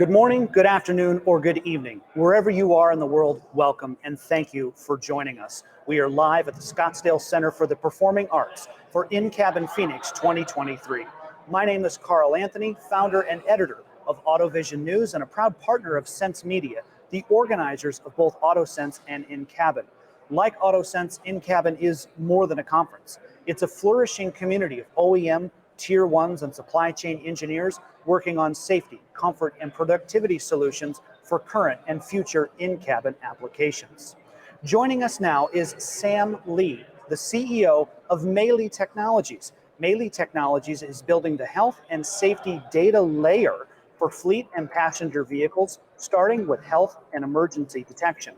Good morning, good afternoon, or good evening. Wherever you are in the world, welcome and thank you for joining us. We are live at the Scottsdale Center for the Performing Arts for InCabin Phoenix 2023. My name is Carl Anthony, founder and editor of AutoVision News and a proud partner of Sense Media, the organizers of both AutoSense and InCabin. Like AutoSense, InCabin is more than a conference. It's a flourishing community of OEM, Tier 1s, and supply chain engineers working on safety, comfort, and productivity solutions for current and future in-cabin applications. Joining us now is Sam Lee, the CEO of Meili Technologies. Meili Technologies is building the health and safety data layer for fleet and passenger vehicles, starting with health and emergency detection.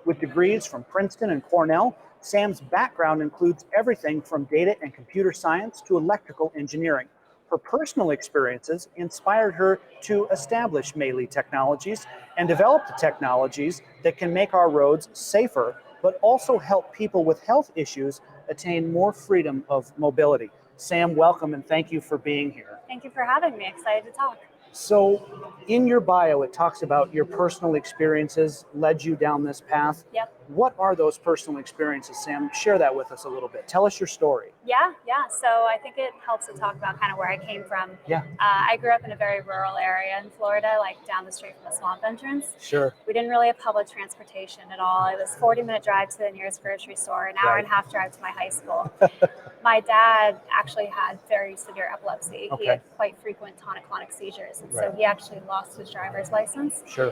With degrees from Princeton and Cornell, Sam's background includes everything from data and computer science to electrical engineering. Her personal experiences inspired her to establish Meili Technologies and develop the technologies that can make our roads safer, but also help people with health issues attain more freedom of mobility. Sam, welcome and thank you for being here. Thank you for having me. Excited to talk. So in your bio, it talks about your personal experiences led you down this path. Yep. What are those personal experiences, Sam? Share that with us a little bit. Tell us your story. Yeah. So I think it helps to talk about kind of where I came from. Yeah. I grew up in a very rural area in Florida, like down the street from the swamp entrance. Sure. We didn't really have public transportation at all. It was a 40-minute drive to the nearest grocery store, an hour and a half drive to my high school. My dad actually had very severe epilepsy. Okay. He had quite frequent tonic-clonic seizures, and so he actually lost his driver's license. Sure.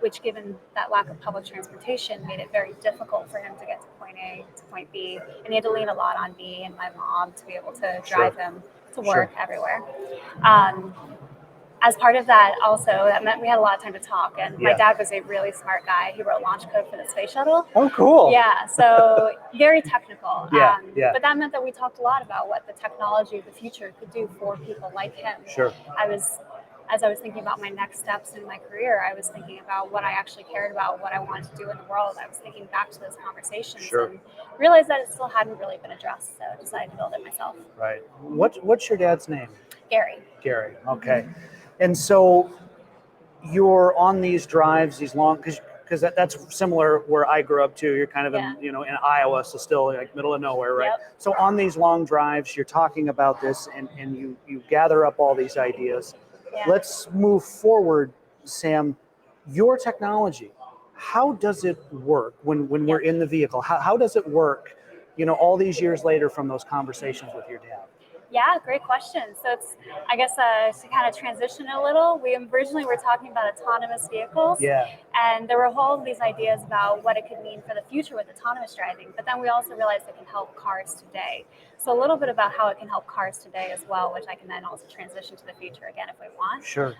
Which, given that lack of public transportation, made it very difficult for him to get to point A to point B, and he had to lean a lot on me and my mom to be able to drive him to work everywhere. As part of that, also, that meant we had a lot of time to talk, and my dad was a really smart guy. He wrote launch code for the space shuttle. Oh, cool. Yeah, so very technical. Yeah. But that meant that we talked a lot about what the technology of the future could do for people like him. Sure. As I was thinking about my next steps in my career, I was thinking about what I actually cared about, what I wanted to do in the world. I was thinking back to those conversations and realized that it still hadn't really been addressed, so I decided to build it myself. Right. What's your dad's name? Gary. Gary. Okay. And so you're on these drives, these long, because that's similar where I grew up too. You're kind of in Iowa, so still like middle of nowhere, right? Yep. So on these long drives, you're talking about this and you gather up all these ideas. Yeah. Let's move forward, Sam. Your technology, how does it work when we're in the vehicle? How does it work, all these years later from those conversations with your dad? Yeah, great question. So it's, I guess, to kind of transition a little, we originally were talking about autonomous vehicles. Yeah. And there were all of these ideas about what it could mean for the future with autonomous driving. But then we also realized it can help cars today. So a little bit about how it can help cars today as well, which I can then also transition to the future again if we want. Sure.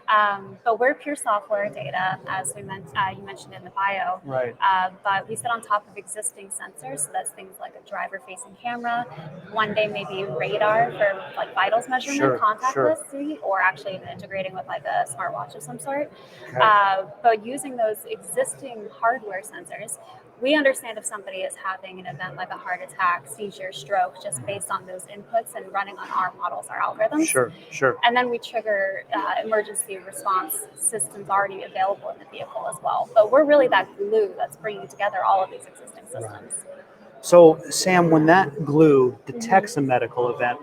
But we're pure software data, as you mentioned in the bio. Right. But we sit on top of existing sensors. So that's things like a driver-facing camera. One day maybe radar for like vitals measurement, contactless, or actually even integrating with like a smartwatch of some sort. Okay. But using those existing hardware sensors, we understand if somebody is having an event like a heart attack, seizure, stroke, just based on those inputs and running on our models, our algorithms. Sure. And then we trigger emergency response systems already available in the vehicle as well. But we're really that glue that's bringing together all of these existing systems. Right. So, Sam, when that glue detects a medical event,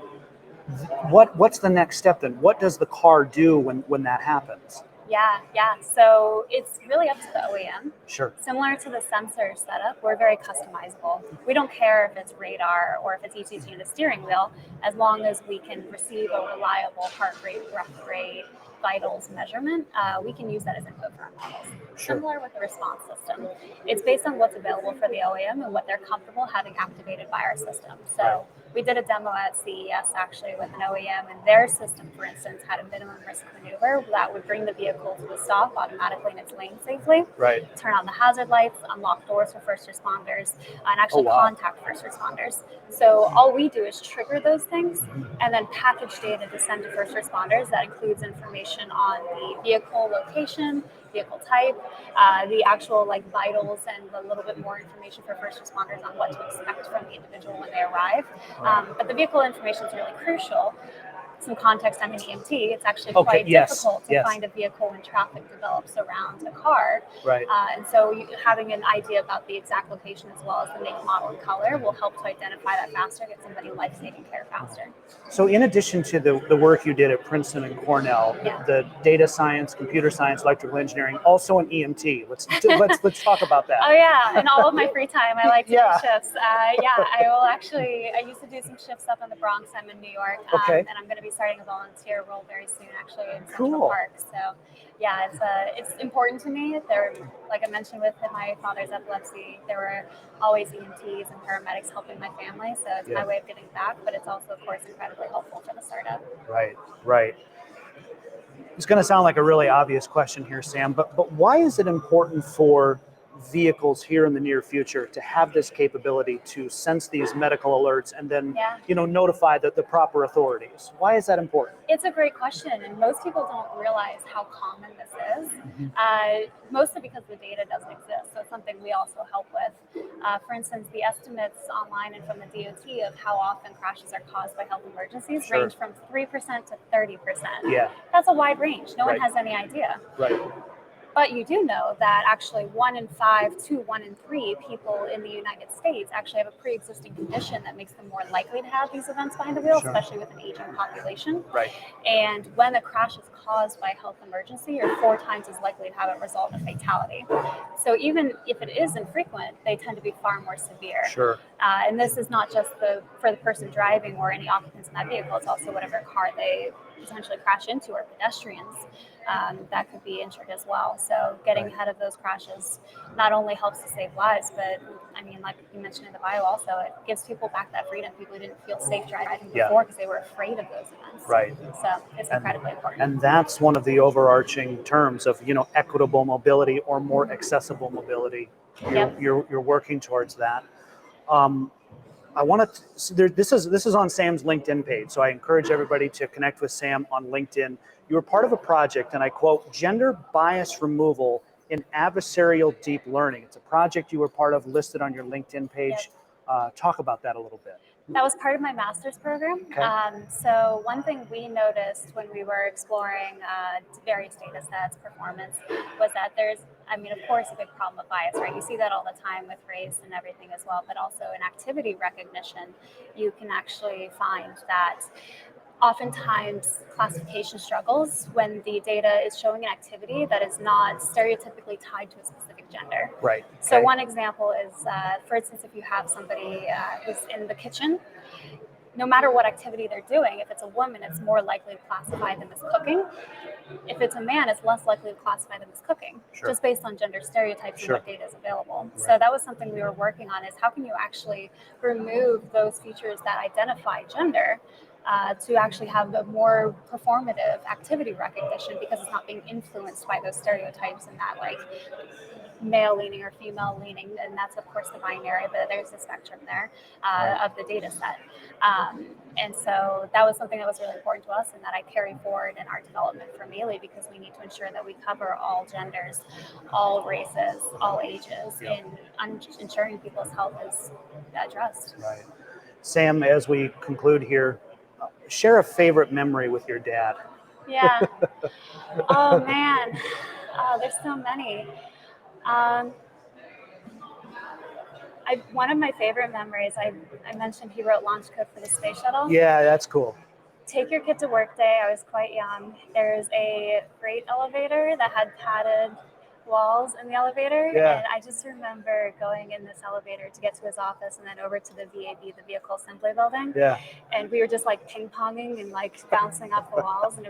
what's the next step then? What does the car do when that happens? Yeah. So it's really up to the OEM. Sure. Similar to the sensor setup, we're very customizable. We don't care if it's radar or if it's ECG in the steering wheel, as long as we can receive a reliable heart rate, breath rate, vitals measurement, we can use that as input for our models. Sure. Similar with the response system. It's based on what's available for the OEM and what they're comfortable having activated by our system. So we did a demo at CES actually with an OEM, and their system, for instance, had a minimum risk maneuver that would bring the vehicle to a stop automatically in its lane safely. Right. Turn on the hazard lights, unlock doors for first responders, and actually contact first responders. So all we do is trigger those things and then package data to send to first responders that includes information on the vehicle location, vehicle type, the actual like vitals, and a little bit more information for first responders on what to expect from the individual when they arrive. But the vehicle information is really crucial some context, I'm an EMT. It's actually Okay, quite yes, difficult to yes. find a vehicle when traffic develops around a car. Right. And so having an idea about the exact location as well as the make, model, and color will help to identify that faster, get somebody life-saving care faster. So in addition to the work you did at Princeton and Cornell, Yeah. the data science, computer science, electrical engineering, also an EMT. Let's talk about that. Oh yeah, in all of my free time, I like to Yeah. do shifts. I used to do some shifts up in the Bronx. I'm in New York, Okay. and I'm going to be starting a volunteer role very soon, actually, in Central Cool. Park. So, yeah, it's important to me. There, like I mentioned with my father's epilepsy, there were always EMTs and paramedics helping my family. So it's my way of giving back, but it's also, of course, incredibly helpful for the startup. Right, right. It's going to sound like a really obvious question here, Sam, but why is it important for vehicles here in the near future to have this capability to sense these medical alerts and then notify the proper authorities? Why is that important? It's a great question, and most people don't realize how common this is, mostly because the data doesn't exist. So it's something we also help with. For instance, the estimates online and from the DOT of how often crashes are caused by health emergencies range from 3% to 30%. Yeah. That's a wide range. No one has any idea. Right. But you do know that actually 1 in 5 to 1 in 3 people in the United States actually have a pre-existing condition that makes them more likely to have these events behind the wheel, especially with an aging population. Right. And when a crash is caused by a health emergency, you're 4 times as likely to have it result in a fatality. So even if it is infrequent, they tend to be far more severe. Sure. And this is not just for the person driving or any occupants in that vehicle, it's also whatever car they potentially crash into or pedestrians that could be injured as well. So getting ahead of those crashes not only helps to save lives, but I mean, like you mentioned in the bio also, it gives people back that freedom. People who didn't feel safe driving before because they were afraid of those events. Right. So it's incredibly important. And that's one of the overarching terms of, equitable mobility or more accessible mobility. You're working towards that. I want to. This is on Sam's LinkedIn page, so I encourage everybody to connect with Sam on LinkedIn. You were part of a project, and I quote, "Gender bias removal in adversarial deep learning." It's a project you were part of, listed on your LinkedIn page. Talk about that a little bit. That was part of my master's program. Okay. So one thing we noticed when we were exploring various data sets, performance, was that there's, of course, a big problem of bias, right? You see that all the time with race and everything as well, but also in activity recognition, you can actually find that oftentimes classification struggles when the data is showing an activity that is not stereotypically tied to a specific gender. Right. So one example is, for instance, if you have somebody who's in the kitchen, no matter what activity they're doing, if it's a woman, it's more likely to classify them as cooking. If it's a man, it's less likely to classify them as cooking, just based on gender stereotypes and what data is available. Right. So that was something we were working on, is how can you actually remove those features that identify gender to actually have a more performative activity recognition, because it's not being influenced by those stereotypes and that like male leaning or female leaning, and that's of course the binary, but there's a spectrum there of the data set. And so that was something that was really important to us and that I carry forward in our development for Meili, because we need to ensure that we cover all genders, all races, all ages in ensuring people's health is addressed. Right. Sam, as we conclude here, share a favorite memory with your dad. Yeah. Oh man. Oh, there's so many. One of my favorite memories, I mentioned he wrote launch code for the space shuttle. Yeah, that's cool. Take your kid to work day. I was quite young. There's a freight elevator that had padded walls in the elevator. Yeah. And I just remember going in this elevator to get to his office and then over to the VAB, the Vehicle Assembly Building. Yeah. And we were just like ping-ponging and like bouncing off the walls. And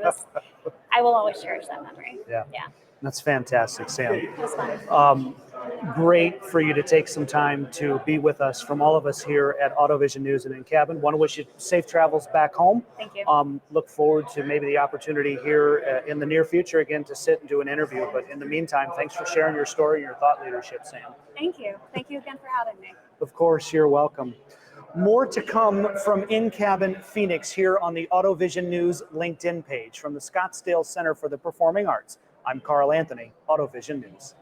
I will always cherish that memory. Yeah. Yeah. That's fantastic, Sam. It was fun. Great for you to take some time to be with us. From all of us here at AutoVision News and InCabin, want to wish you safe travels back home. Thank you. Look forward to maybe the opportunity here in the near future again to sit and do an interview. But in the meantime, thanks for sharing your story and your thought leadership, Sam. Thank you. Thank you again for having me. Of course, you're welcome. More to come from InCabin Phoenix here on the AutoVision News LinkedIn page. From the Scottsdale Center for the Performing Arts, I'm Carl Anthony, AutoVision News.